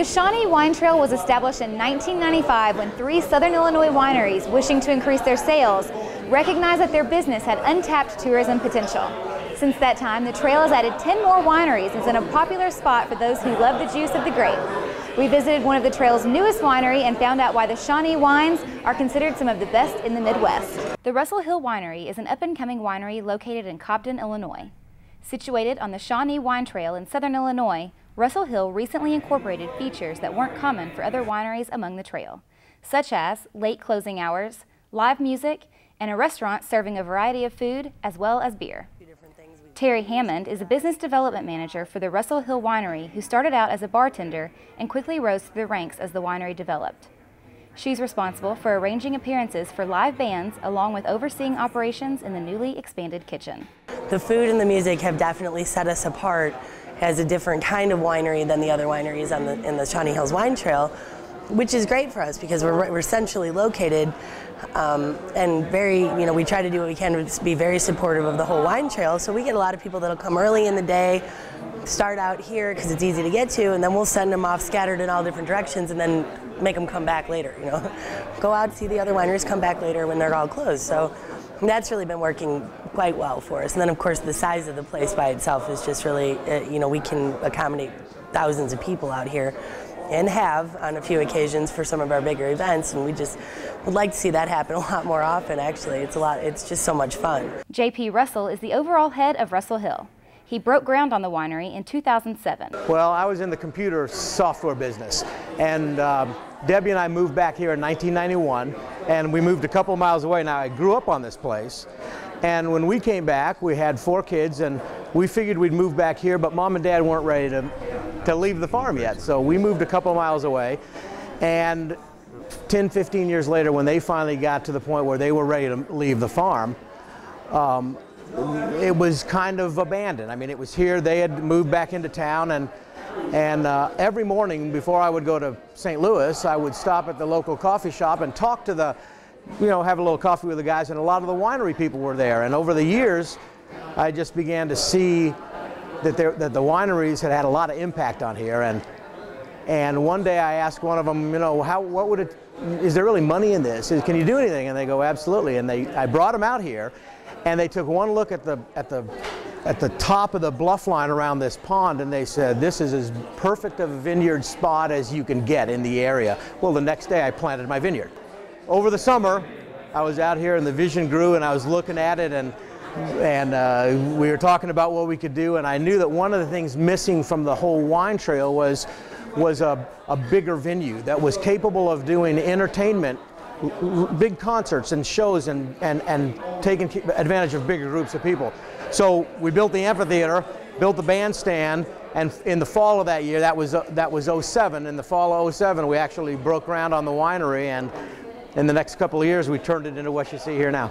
The Shawnee Wine Trail was established in 1995 when 3 Southern Illinois wineries, wishing to increase their sales, recognized that their business had untapped tourism potential. Since that time, the trail has added 10 more wineries and is in a popular spot for those who love the juice of the grape. We visited one of the trail's newest winery and found out why the Shawnee wines are considered some of the best in the Midwest. The Rustle Hill Winery is an up-and-coming winery located in Cobden, Illinois. Situated on the Shawnee Wine Trail in Southern Illinois, Rustle Hill recently incorporated features that weren't common for other wineries among the trail, such as late closing hours, live music, and a restaurant serving a variety of food as well as beer. Terry Hammond is a business development manager for the Rustle Hill Winery, who started out as a bartender and quickly rose through the ranks as the winery developed. She's responsible for arranging appearances for live bands along with overseeing operations in the newly expanded kitchen. The food and the music have definitely set us apart as a different kind of winery than the other wineries in the Shawnee Hills Wine Trail, which is great for us because we're centrally located and very, we try to do what we can to be very supportive of the whole wine trail. So we get a lot of people that'll come early in the day, start out here because it's easy to get to, and then we'll send them off scattered in all different directions and then make them come back later, Go out, see the other wineries, come back later when they're all closed. So that's really been working quite well for us. And then of course the size of the place by itself is just really, we can accommodate thousands of people out here and have on a few occasions for some of our bigger events, and we just would like to see that happen a lot more often. Actually, it's just so much fun. J.P. Russell is the overall head of Rustle Hill. He broke ground on the winery in 2007. Well, I was in the computer software business, and Debbie and I moved back here in 1991, and we moved a couple miles away. Now, I grew up on this place, and when we came back, we had 4 kids, and we figured we'd move back here, but Mom and Dad weren't ready to leave the farm yet, so we moved a couple miles away, and 10-15 years later, when they finally got to the point where they were ready to leave the farm, it was kind of abandoned. I mean, it was here. They had moved back into town, and every morning before I would go to St. Louis, I would stop at the local coffee shop and talk to the, have a little coffee with the guys, and a lot of the winery people were there. And over the years, I just began to see that the wineries had a lot of impact on here. And one day I asked one of them, is there really money in this? Can you do anything? And they go, absolutely. And I brought them out here, and they took one look at the top of the bluff line around this pond, and they said, this is as perfect of a vineyard spot as you can get in the area. Well, the next day I planted my vineyard. Over the summer, I was out here and the vision grew, and I was looking at it, and we were talking about what we could do, and I knew that one of the things missing from the whole wine trail was a bigger venue that was capable of doing entertainment, big concerts and shows, and taking advantage of bigger groups of people. So we built the amphitheater, built the bandstand, and in the fall of that year, that was 07, in the fall of 07, we actually broke ground on the winery, and in the next couple of years, we turned it into what you see here now.